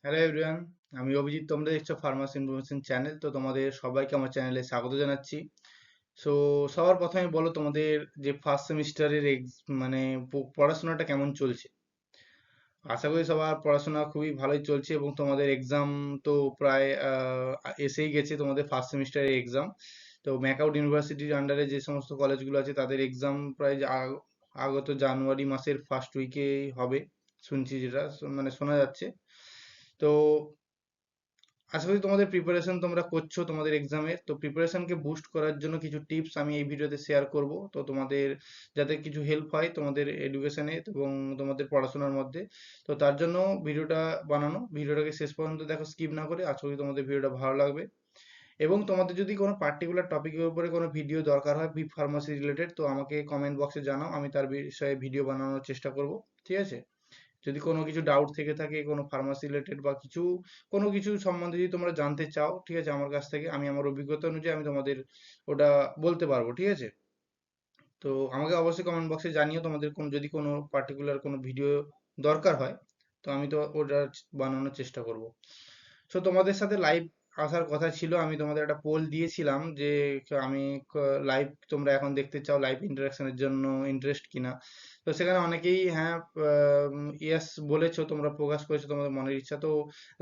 Hello everyone, আমি অভিজিৎ। তোমরা দেখছো ফার্মাসি ইনফরমেশন চ্যানেল। তো তোমাদের সবাইকে আমার চ্যানেলে স্বাগত জানাচ্ছি। সো সবার প্রথমে বলো তোমাদের যে ফার্স্ট সেমিস্টারের মানে পড়াশোনাটা কেমন চলছে। আশা করি সবার পড়াশোনা খুবই ভালোই চলছে এবং তোমাদের এক্সাম তো প্রায় এসেই গেছে। তোমাদের ফার্স্ট সেমিস্টারের এক্সাম তো ম্যাকআউট ইউনিভার্সিটির আন্ডারে যে সমস্ত কলেজগুলো আছে তাদের এক্সাম প্রায় আগত জানুয়ারি মাসের ফার্স্ট উইকে হবে শুনছি, যেটা মানে শোনা যাচ্ছে। তো আশা করি তোমাদের প্রিপারেশন তোমরা করছো তোমাদের এক্সামের। তো প্রিপারেশনকে বুস্ট করার জন্য কিছু টিপস আমি এই ভিডিওতে শেয়ার করব, তো তোমাদের যাতে কিছু হেল্প হয় তোমাদের এডুকেশনে এবং তোমাদের পড়াশোনার মধ্যে। তো তার জন্য ভিডিওটা বানানো। ভিডিওটাকে শেষ পর্যন্ত দেখো, স্কিপ না করে। আশা করি তোমাদের ভিডিওটা ভালো লাগবে। এবং তোমাদের যদি কোনো পার্টিকুলার টপিকের উপরে কোনো ভিডিও দরকার হয় বি ফার্মাসি রিলেটেড, তো আমাকে কমেন্ট বক্সে জানাও, আমি তার বিষয়ে ভিডিও বানানোর চেষ্টা করব। ঠিক আছে? যদি কোনো কিছু ডাউট থেকে থাকে কোনো ফার্মাসি রিলেটেড বা কোনো কিছু সম্বন্ধে যদি তোমরা জানতে চাও, ঠিক আছে, আমার কাছ থেকে আমি আমার অভিজ্ঞতা অনুযায়ী আমি তোমাদের ওটা বলতে পারবো। ঠিক আছে? তো আমাকে অবশ্যই কমেন্ট বক্সে জানিও তোমাদের যদি কোনো পার্টিকুলার কোনো ভিডিও দরকার হয়, তো আমি তো ওটা বানানোর চেষ্টা করব। সো তোমাদের সাথে লাইভ আসার কথা ছিল। আমি তোমাদের একটা পোল দিয়েছিলাম যে আমি লাইভ তোমরা এখন দেখতে চাও, লাইভ ইন্টারাকশনের জন্য ইন্টারেস্ট কিনা। তো সেখানে অনেকেই হ্যাঁ ইয়েস বলেছো, তোমরা প্রকাশ করেছো তোমাদের মনের ইচ্ছা। তো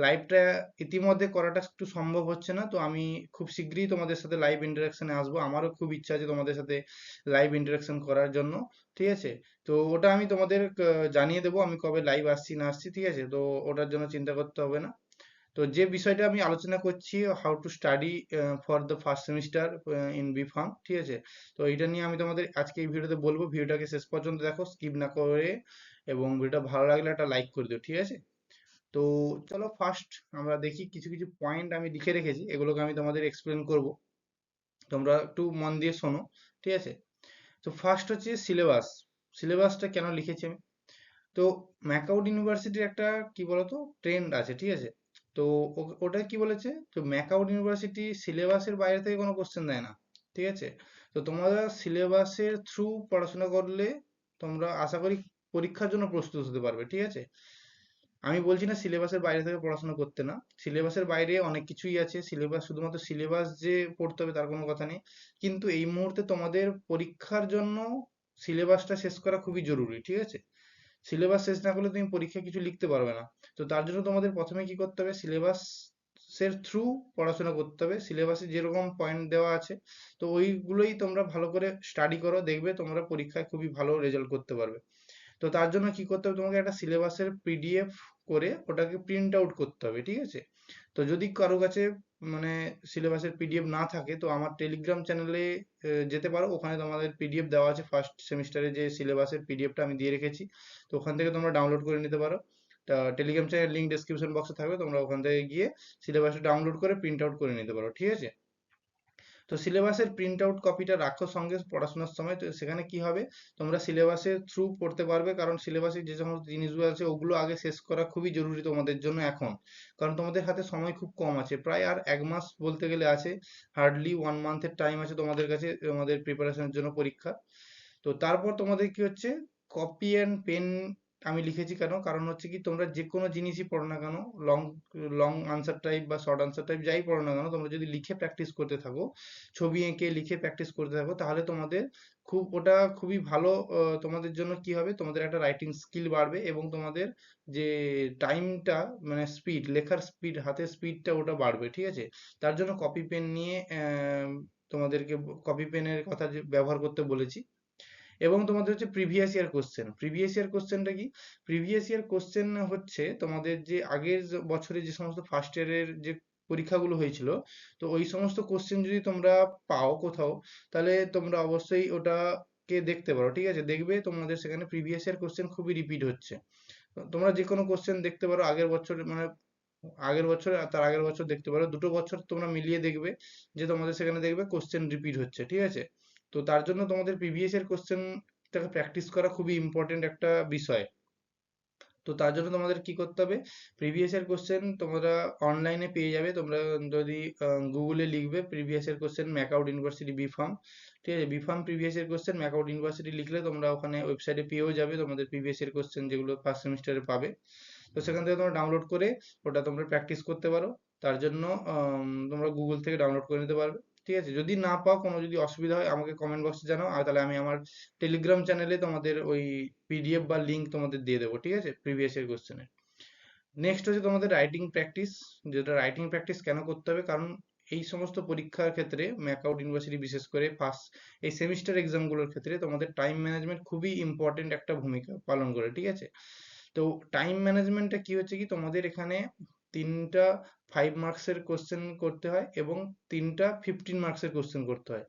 লাইভটা ইতিমধ্যে করাটা একটু সম্ভব হচ্ছে না, তো আমি খুব শীঘ্রই তোমাদের সাথে লাইভ ইন্টারাকশনে আসবো। আমারও খুব ইচ্ছা আছে তোমাদের সাথে লাইভ ইন্টারাকশন করার জন্য। ঠিক আছে? তো ওটা আমি তোমাদের জানিয়ে দেবো আমি কবে লাইভ আসছি না আসছি। ঠিক আছে? তো ওটার জন্য চিন্তা করতে হবে না। তো যে বিষয়টা আমি আলোচনা করছি, how to study for the first semester in B pharm. ঠিক আছে? তো এটা নিয়ে আমি তোমাদের আজকে এই ভিডিওতে বলবো। ভিডিওটাকে শেষ পর্যন্ত দেখো, স্কিপ না করে। এবং ভিডিওটা ভালো লাগলে একটা লাইক করে দিও। ঠিক আছে? তো চলো ফার্স্ট আমরা দেখি, কিছু কিছু পয়েন্ট আমি লিখে রেখেছি, এগুলোকে আমি তোমাদের এক্সপ্লেন করব। তোমরা একটু মন দিয়ে শোনো। ঠিক আছে? তো ফার্স্ট হচ্ছে সিলেবাস। সিলেবাসটা কেন লিখেছি আমি? তো ম্যাকআউট ইউনিভার্সিটির একটা কি বলতো ট্রেন্ড আছে। ঠিক আছে? তো ওটা কি বলেছে, তো ম্যাকআউট ইউনিভার্সিটি সিলেবাসের বাইরে থেকে কোনো কোশ্চেন দেয় না। ঠিক আছে? তো তোমরা সিলেবাসের থ্রু পড়াশোনা করলে তোমরা আশা করি পরীক্ষার জন্য প্রস্তুত হতে পারবে। ঠিক আছে? আমি বলছি না সিলেবাসের বাইরে থেকে পড়াশোনা করতে না। সিলেবাসের বাইরে অনেক কিছুই আছে। সিলেবাস, শুধুমাত্র সিলেবাস যে পড়তে হবে তার কোনো কথা নেই। কিন্তু এই মুহূর্তে তোমাদের পরীক্ষার জন্য সিলেবাসটা শেষ করা খুবই জরুরি। ঠিক আছে? সিলেবাস শেষ না করলে তুমি পরীক্ষায় কিছু লিখতে পারবে না। তো তার জন্য তোমাদের প্রথমে কি করতে হবে, সিলেবাসের থ্রু পড়াশোনা করতে হবে। সিলেবাসে যেরকম পয়েন্ট দেওয়া আছে, তো ওইগুলোই তোমরা ভালো করে স্টাডি করো, দেখবে তোমরা পরীক্ষায় খুবই ভালো রেজাল্ট করতে পারবে। তো তার জন্য কি করতে হবে, তোমাকে একটা সিলেবাসের পিডিএফ করে ওটাকে প্রিন্ট আউট করতে হবে। ঠিক আছে? তো যদি কারো কাছে মানে সিলেবাসের পিডিএফ না থাকে, তো আমার টেলিগ্রাম চ্যানেলে যেতে পারো। ওখানে তোমাদের পিডিএফ দেওয়া আছে, ফার্স্ট সেমিস্টারে যে সিলেবাসের পিডিএফটা আমি দিয়ে রেখেছি। তো ওখান থেকে তোমরা ডাউনলোড করে নিতে পারো। তা টেলিগ্রাম চ্যানেল লিঙ্ক ডেসক্রিপশন বক্সে থাকবে, তোমরা ওখান থেকে গিয়ে সিলেবাসটা ডাউনলোড করে প্রিন্ট আউট করে নিতে পারো। ঠিক আছে? তো সিলেবাসের প্রিন্ট আউট কপিটা রাখো সঙ্গে পড়াশোনার সময়। তো সেখানে কি হবে, তোমরা সিলেবাসের থ্রু পড়তে পারবে, কারণ সিলেবাসে যে সমস্ত জিনিসগুলো আছে ওগুলো আগে শেষ করা খুবই জরুরি তোমাদের জন্য এখন। কারণ তোমাদের হাতে সময় খুব কম আছে, প্রায় আর 1 মাস বলতে গেলে আছে। হার্ডলি 1 মান্থের টাইম আছে তোমাদের কাছে তোমাদের প্রিপারেশনের জন্য পরীক্ষা। তো তারপর তোমাদের কি হচ্ছে, কপি অ্যান্ড পেন আমি লিখেছি কেন, কারণ হচ্ছে কি তোমরা যে কোনো জিনিসই পড়ো না কেন, লং লং আনসার টাইপ বা শর্ট আনসার টাইপ যাই পড়ো না কেন, তোমরা যদি লিখে প্র্যাকটিস করতে থাকো, ছবি এঁকে লিখে প্র্যাকটিস করতে থাকো, তাহলে তোমাদের ওটা খুবই ভালো। তোমাদের জন্য কি হবে, তোমাদের একটা রাইটিং স্কিল বাড়বে এবং তোমাদের যে টাইমটা মানে স্পিড, লেখার স্পিড, হাতের স্পিডটা ওটা বাড়বে। ঠিক আছে? তার জন্য কপি পেন নিয়ে তোমাদেরকে কপি পেনের কথা যে ব্যবহার করতে বলেছি। এবং তোমাদের হচ্ছে previous year question. Previous year কোশ্চেনটা কি, প্রিভিয়াস ইয়ার কোশ্চেন হচ্ছে তোমাদের যে আগের বছরে যে সমস্ত ফার্স্ট ইয়ারের যে পরীক্ষাগুলো হয়েছিল, তো ওই সমস্ত কোশ্চেন যদি তোমরা পাও কোথাও, তাহলে তোমরা অবশ্যই ওটাকে দেখতে পারো। ঠিক আছে? দেখবে তোমাদের সেখানে প্রিভিয়াস ইয়ার কোশ্চেন খুবই রিপিট হচ্ছে। তো তোমরা যে কোনো কোশ্চেন দেখতে পারো আগের বছর, মানে আগের বছর আর তার আগের বছর দেখতে পারো, দুটো বছর তোমরা মিলিয়ে দেখবে যে তোমাদের সেখানে দেখবে কোশ্চেন রিপিট হচ্ছে। ঠিক আছে? তো তার জন্য তোমাদের প্রিভিয়াস এর কোশ্চেনটাকে প্র্যাকটিস করা খুবই ইম্পর্টেন্ট একটা বিষয়। তো তার জন্য তোমাদের কি করতে হবে, প্রিভিয়াস এর কোশ্চেন তোমরা অনলাইনে পেয়ে যাবে। তোমরা যদি গুগলে লিখবে প্রিভিয়াস এর question MAKAUT university B pharm, ঠিক আছে, বি ফার্ম প্রিভিয়াস এর কোশ্চেন ম্যাকআউট ইউনিভার্সিটি লিখলে তোমরা ওখানে ওয়েবসাইটে পেয়েও যাবে তোমাদের প্রিভিয়াস এর কোশ্চেন যেগুলো ফার্স্ট সেমিস্টারে পাবে। তো সেখান থেকে তোমরা ডাউনলোড করে ওটা তোমরা প্র্যাকটিস করতে পারো। তার জন্য তোমরা গুগল থেকে ডাউনলোড করে নিতে পারবে। ঠিক আছে, যদি না পাও, কোনো যদি অসুবিধা হয় আমাকে কমেন্ট বক্সে জানাও, আর তাহলে আমি আমার টেলিগ্রাম চ্যানেলে তোমাদের ওই পিডিএফ বা লিঙ্ক তোমাদের দিয়ে দেবো। ঠিক আছে, প্রিভিয়াস ইয়ার কোশ্চেনের। নেক্সট হচ্ছে তোমাদের রাইটিং প্র্যাকটিস। যেটা রাইটিং প্র্যাকটিস কেন করতে হবে, কারণ এই সমস্ত পরীক্ষার ক্ষেত্রে ম্যাকআউট ইউনিভার্সিটি বিশেষ করে ফার্স্ট এই সেমিস্টার এক্সামগুলোর ক্ষেত্রে তোমাদের টাইম ম্যানেজমেন্ট খুবই ইম্পর্টেন্ট একটা ভূমিকা পালন করে। ঠিক আছে, তো টাইম ম্যানেজমেন্টটা কি হচ্ছে কি, তোমাদের এখানে 3টা 5 মার্কসের কোশ্চেন করতে হয় এবং 3টা 15 মার্কসের কোশ্চেন করতে হয়।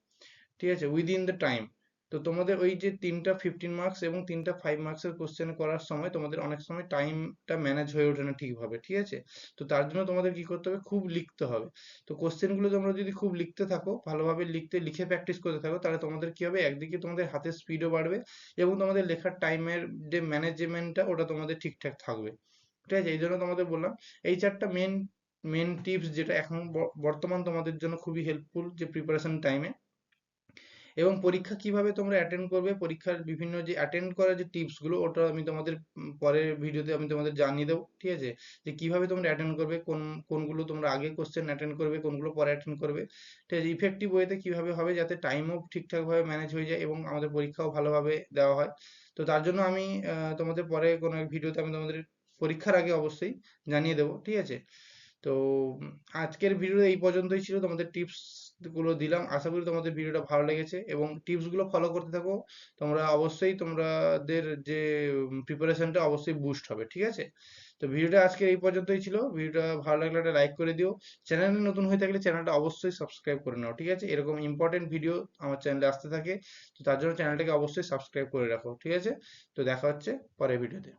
ঠিক আছে, উইদিন দ্য টাইম। তো তোমাদের ওই যে 3টা 15 মার্কস এবং 3টা 5 মার্কসের কোশ্চেন করার সময় তোমাদের অনেক সময় টাইমটা ম্যানেজ হয়ে ওঠে না ঠিকভাবে। ঠিক আছে, তো তার জন্য তোমাদের কি করতে হবে, খুব লিখতে হবে। তো কোশ্চেনগুলো তোমরা যদি খুব লিখতে থাকো, ভালোভাবে লিখে প্র্যাকটিস করতে থাকো, তাহলে তোমাদের কি হবে, একদিকে তোমাদের হাতের স্পিডও বাড়বে এবং তোমাদের লেখার টাইমের যে ম্যানেজমেন্টটা ওটা তোমাদের ঠিকঠাক থাকবে। ঠিক আছে, এই জন্য তোমাদের বললাম এই 4টা মেন মেন টিপস, যেটা এখন বর্তমান তোমাদের জন্য খুবই হেল্পফুল যে প্রিপারেশন টাইমে। এবং পরীক্ষা কিভাবে তোমরা অ্যাটেন্ড করবে, পরীক্ষার বিভিন্ন যে অ্যাটেন্ড করার যে টিপস গুলো, ওটা আমি তোমাদের পরের ভিডিওতে আমি তোমাদের জানিয়ে দেবো। ঠিক আছে, যে কিভাবে তোমরা অ্যাটেন্ড করবে, কোনগুলো তোমরা আগে কোশ্চেন অ্যাটেন্ড করবে, কোনগুলো পরে অ্যাটেন্ড করবে। ঠিক আছে, ইফেক্টিভ ওয়েতে কিভাবে হবে যাতে টাইমও ঠিকঠাক ভাবে ম্যানেজ হয়ে যায় এবং আমাদের পরীক্ষাও ভালোভাবে দেওয়া হয়। তো তার জন্য আমি তোমাদের পরে কোনো এক ভিডিওতে আমি তোমাদের পরীক্ষার আগে অবশ্যই জানিয়ে দেবো। ঠিক আছে, তো আজকের ভিডিও এই পর্যন্তই ছিল, তোমাদের টিপস গুলো দিলাম। আশা করি তোমাদের ভিডিওটা ভালো লেগেছে এবং টিপস গুলো ফলো করতে থাকো। তোমরা অবশ্যই তোমাদের যে প্রিপারেশনটা অবশ্যই বুস্ট হবে। ঠিক আছে, তো ভিডিওটা আজকে এই পর্যন্তই ছিল। ভিডিওটা ভালো লাগলে একটা লাইক করে দিও। চ্যানেলে নতুন হয়ে থাকলে চ্যানেলটা অবশ্যই সাবস্ক্রাইব করে নাও। ঠিক আছে, এরকম ইম্পর্টেন্ট ভিডিও আমার চ্যানেলে আসতে থাকে, তো তার জন্য চ্যানেলটাকে অবশ্যই সাবস্ক্রাইব করে রাখো। ঠিক আছে, তো দেখা হচ্ছে পরের ভিডিওতে।